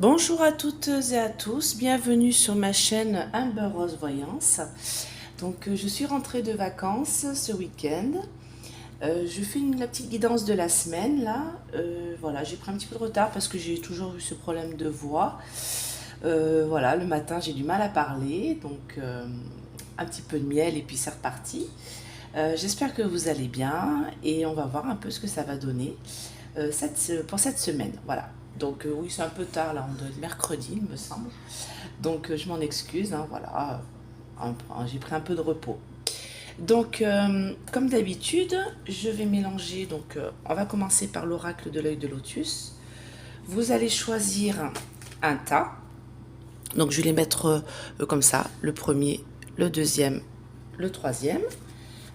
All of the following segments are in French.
Bonjour à toutes et à tous, bienvenue sur ma chaîne Amber Rose Voyance. Je suis rentrée de vacances ce week-end. Je fais la petite guidance de la semaine là. Voilà, j'ai pris un petit peu de retard parce que j'ai toujours eu ce problème de voix. Voilà, le matin j'ai du mal à parler, un petit peu de miel et puis c'est reparti. J'espère que vous allez bien et on va voir un peu ce que ça va donner pour cette semaine. Voilà. Oui, c'est un peu tard là, on doit être mercredi, il me semble. Je m'en excuse, hein, voilà. J'ai pris un peu de repos. Comme d'habitude, je vais mélanger. On va commencer par l'oracle de l'œil de lotus. Vous allez choisir un tas. Donc, je vais les mettre comme ça, le premier, le deuxième, le troisième.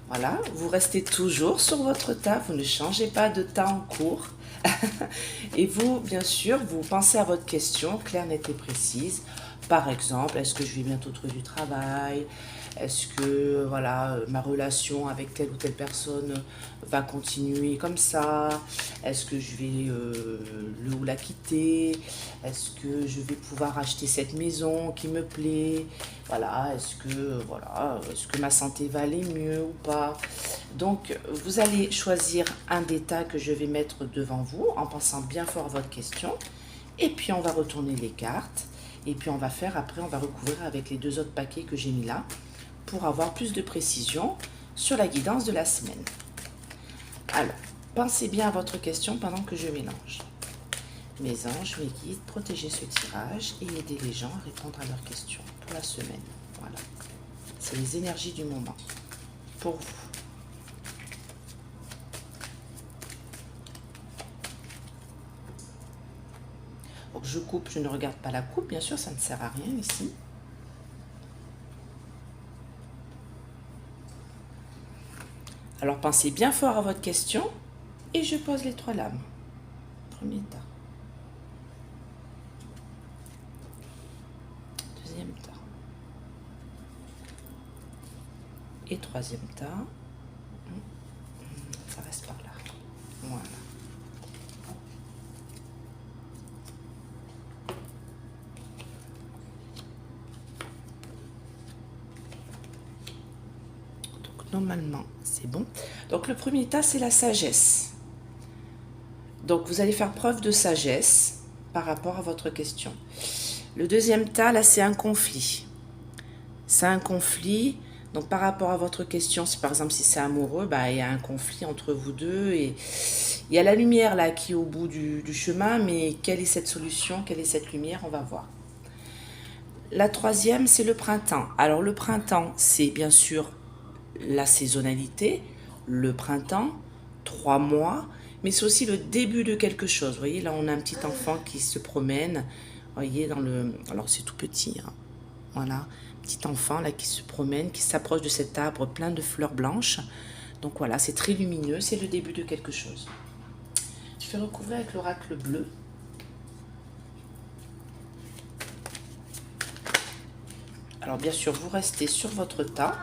Voilà, vous restez toujours sur votre tas, vous ne changez pas de tas en cours. Et vous, bien sûr, vous pensez à votre question claire, nette et précise. Par exemple, est-ce que je vais bientôt trouver du travail? Est-ce que voilà, ma relation avec telle ou telle personne va continuer comme ça? Est-ce que je vais le ou la quitter? Est-ce que je vais pouvoir acheter cette maison qui me plaît? Voilà, est-ce que ma santé va aller mieux ou pas? Donc, vous allez choisir un des tas que je vais mettre devant vous en pensant bien fort à votre question. Et puis, on va retourner les cartes. Et puis, on va recouvrir avec les deux autres paquets que j'ai mis là pour avoir plus de précision sur la guidance de la semaine. Alors, pensez bien à votre question pendant que je mélange. Mes anges, mes guides, protégez ce tirage et aidez les gens à répondre à leurs questions pour la semaine. Voilà. C'est les énergies du moment pour vous. Donc je coupe, je ne regarde pas la coupe, bien sûr, ça ne sert à rien ici. Alors pensez bien fort à votre question et je pose les trois lames. Premier tas. Deuxième tas. Et troisième tas. Ça reste par là. Voilà. Normalement, c'est bon. Donc, le premier tas, c'est la sagesse. Donc, vous allez faire preuve de sagesse par rapport à votre question. Le deuxième tas, là, c'est un conflit. C'est un conflit. Donc, par rapport à votre question, si par exemple, si c'est amoureux, il y a un conflit entre vous deux et il y a la lumière là qui est au bout du chemin, mais quelle est cette solution? Quelle est cette lumière? On va voir. La troisième, c'est le printemps. Alors, le printemps, c'est bien sûr la saisonnalité, le printemps, 3 mois, mais c'est aussi le début de quelque chose. Vous voyez, là, on a un petit enfant qui se promène. Vous voyez, alors, c'est tout petit, hein. Voilà, petit enfant là qui se promène, qui s'approche de cet arbre plein de fleurs blanches. Donc voilà, c'est très lumineux, c'est le début de quelque chose. Je vais recouvrir avec l'oracle bleu. Alors bien sûr, vous restez sur votre tas.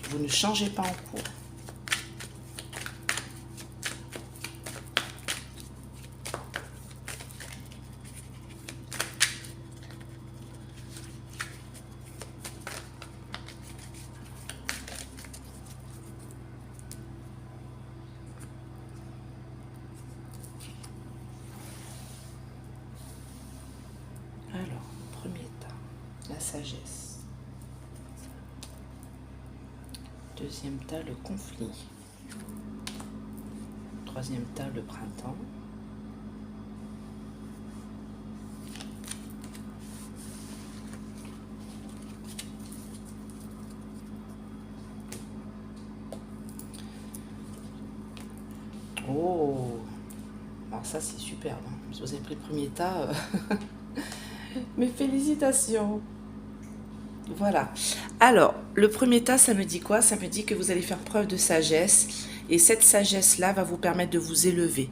Vous ne changez pas en cours. Alors, premier tas, la sagesse. Deuxième tas, le conflit. Troisième tas, le printemps. Oh, alors ça c'est superbe, hein. Si vous avez pris le premier tas, mes félicitations. Voilà. Alors, le premier tas, ça me dit quoi? Ça me dit que vous allez faire preuve de sagesse. Et cette sagesse-là va vous permettre de vous élever.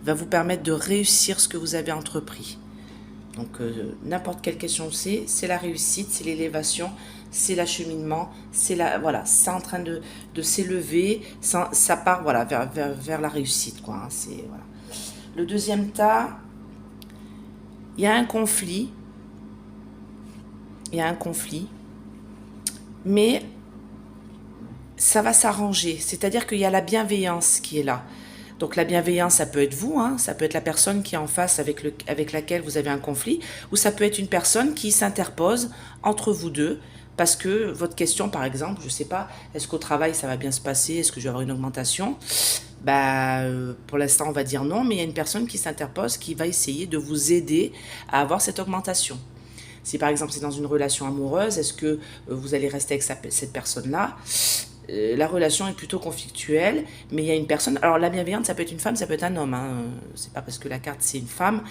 Va vous permettre de réussir ce que vous avez entrepris. Donc, n'importe quelle question c'est la réussite, c'est l'élévation, c'est l'acheminement, c'est la, voilà, c'est en train de s'élever, ça part, voilà, vers la réussite, quoi, hein, c'est, voilà. Le deuxième tas, il y a un conflit, il y a un conflit, mais ça va s'arranger, c'est-à-dire qu'il y a la bienveillance qui est là. Donc la bienveillance, ça peut être vous, hein, ça peut être la personne qui est en face avec laquelle vous avez un conflit, ou ça peut être une personne qui s'interpose entre vous deux, parce que votre question, par exemple, je ne sais pas, est-ce qu'au travail ça va bien se passer, est-ce que je vais avoir une augmentation? Bah, pour l'instant, on va dire non, mais il y a une personne qui s'interpose, qui va essayer de vous aider à avoir cette augmentation. Si par exemple c'est dans une relation amoureuse, est-ce que vous allez rester avec cette personne-là? La relation est plutôt conflictuelle, mais il y a une personne. Alors la bienveillante, ça peut être une femme, ça peut être un homme. Hein. C'est pas parce que la carte c'est une femme.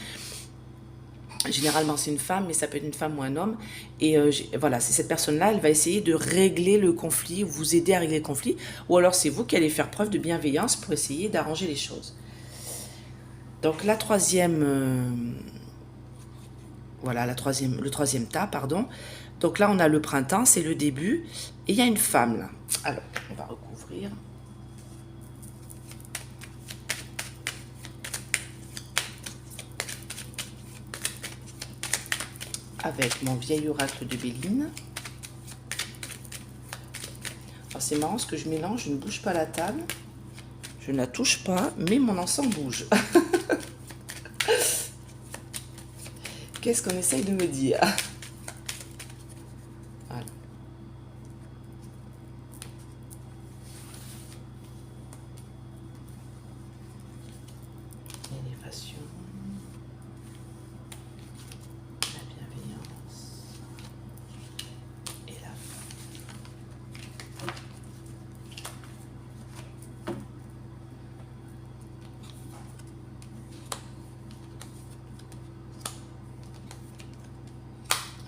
Généralement c'est une femme, mais ça peut être une femme ou un homme. Et voilà, c'est cette personne-là, elle va essayer de régler le conflit, vous aider à régler le conflit, ou alors c'est vous qui allez faire preuve de bienveillance pour essayer d'arranger les choses. Donc la troisième, voilà, le troisième tas, pardon. Donc là, on a le printemps, c'est le début. Et il y a une femme, là. Alors, on va recouvrir. Avec mon vieil oracle de Béline. Alors, c'est marrant, ce que je mélange, je ne bouge pas la table. Je ne la touche pas, mais mon encens bouge. Qu'est-ce qu'on essaye de me dire? Voilà. L'élévation, la bienveillance et la foi.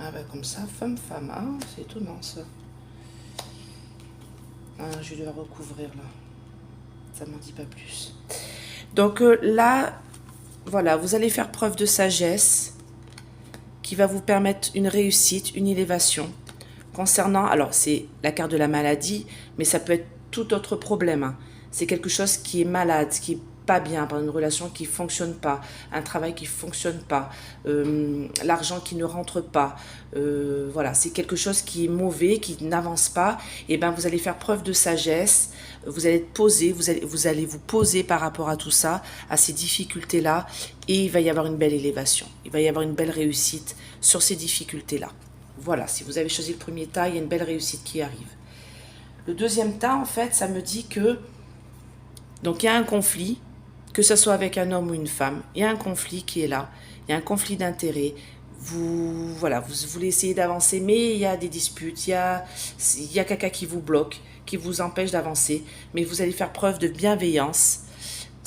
Ah bah comme ça, femme, ah, c'est étonnant ça. Ah, je vais devoir recouvrir là. Ça m'en dit pas plus. Donc là, voilà, vous allez faire preuve de sagesse qui va vous permettre une réussite, une élévation. Concernant, alors c'est la carte de la maladie, mais ça peut être tout autre problème. Hein. C'est quelque chose qui est malade, qui est pas bien, par une relation qui fonctionne pas, un travail qui fonctionne pas, l'argent qui ne rentre pas, voilà, c'est quelque chose qui est mauvais, qui n'avance pas. Et ben vous allez faire preuve de sagesse, vous allez être posé, vous allez vous poser par rapport à tout ça, à ces difficultés là, et il va y avoir une belle élévation, il va y avoir une belle réussite sur ces difficultés là. Voilà, si vous avez choisi le premier tas, il y a une belle réussite qui arrive. Le deuxième tas, en fait, ça me dit que, donc il y a un conflit, que ce soit avec un homme ou une femme, il y a un conflit qui est là, il y a un conflit d'intérêts, voilà, vous voulez essayer d'avancer, mais il y a des disputes, il y a quelqu'un qui vous bloque, qui vous empêche d'avancer, mais vous allez faire preuve de bienveillance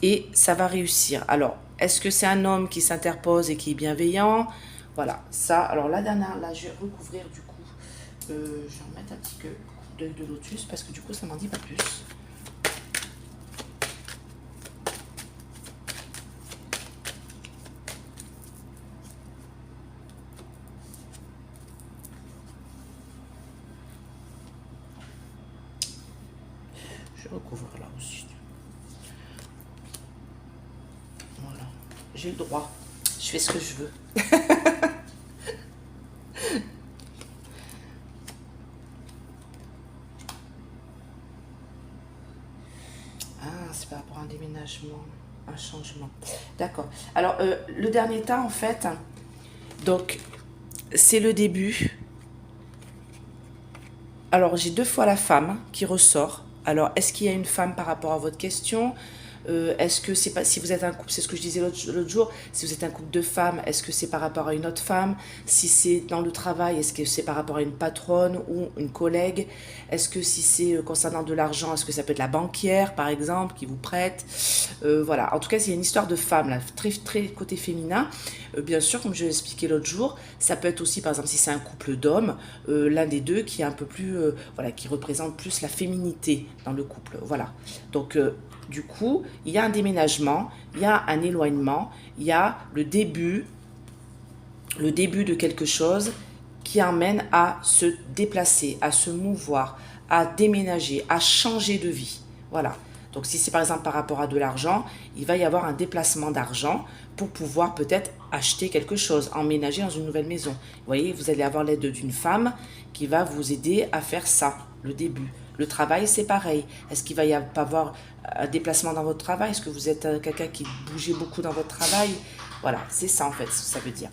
et ça va réussir. Alors, est-ce que c'est un homme qui s'interpose et qui est bienveillant? Voilà, ça, alors la dernière, là, je vais recouvrir du coup, je vais remettre un petit coup d'œil de lotus parce que du coup, ça m'en dit pas plus. Je recouvre là aussi. Voilà, j'ai le droit, je fais ce que je veux. C'est par rapport à un déménagement, un changement. D'accord. Alors, le dernier tas, en fait, donc, c'est le début. Alors, j'ai deux fois la femme qui ressort. Alors, est-ce qu'il y a une femme par rapport à votre question? Est-ce que c'est pas, si vous êtes un couple, c'est ce que je disais l'autre jour, si vous êtes un couple de femmes, est-ce que c'est par rapport à une autre femme? Si c'est dans le travail, est-ce que c'est par rapport à une patronne ou une collègue? Est-ce que si c'est concernant de l'argent, est-ce que ça peut être la banquière, par exemple, qui vous prête? Voilà, en tout cas, il y a une histoire de femme, là, très, très côté féminin. Bien sûr, comme je l'ai expliqué l'autre jour, ça peut être aussi, par exemple, si c'est un couple d'hommes, l'un des deux qui est un peu plus, voilà, qui représente plus la féminité dans le couple. Voilà, donc du coup, il y a un déménagement, il y a un éloignement, il y a le début le début de quelque chose qui amène à se déplacer, à se mouvoir, à déménager, à changer de vie. Voilà. Donc si c'est par exemple par rapport à de l'argent, il va y avoir un déplacement d'argent pour pouvoir peut-être acheter quelque chose, emménager dans une nouvelle maison. Vous voyez, vous allez avoir l'aide d'une femme qui va vous aider à faire ça, le début. Le travail, c'est pareil. Est-ce qu'il va y avoir un déplacement dans votre travail? Est-ce que vous êtes quelqu'un qui bougeait beaucoup dans votre travail? Voilà, c'est ça en fait, ce que ça veut dire.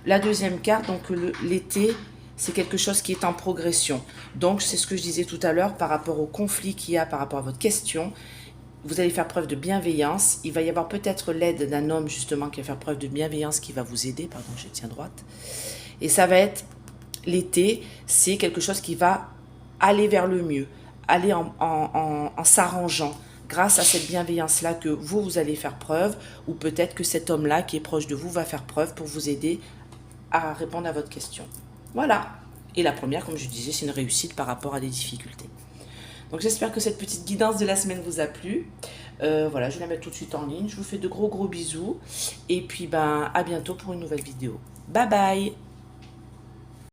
La deuxième carte, donc l'été, c'est quelque chose qui est en progression. Donc, c'est ce que je disais tout à l'heure par rapport au conflit qu'il y a, par rapport à votre question. Vous allez faire preuve de bienveillance. Il va y avoir peut-être l'aide d'un homme, justement, qui va faire preuve de bienveillance, qui va vous aider. Pardon, je tiens droite. Et ça va être l'été, c'est quelque chose qui va aller vers le mieux, aller en s'arrangeant grâce à cette bienveillance-là que vous allez faire preuve, ou peut-être que cet homme-là qui est proche de vous va faire preuve pour vous aider à répondre à votre question. Voilà. Et la première, comme je disais, c'est une réussite par rapport à des difficultés. Donc j'espère que cette petite guidance de la semaine vous a plu. Voilà, je vais la mettre tout de suite en ligne. Je vous fais de gros bisous. Et puis à bientôt pour une nouvelle vidéo. Bye bye.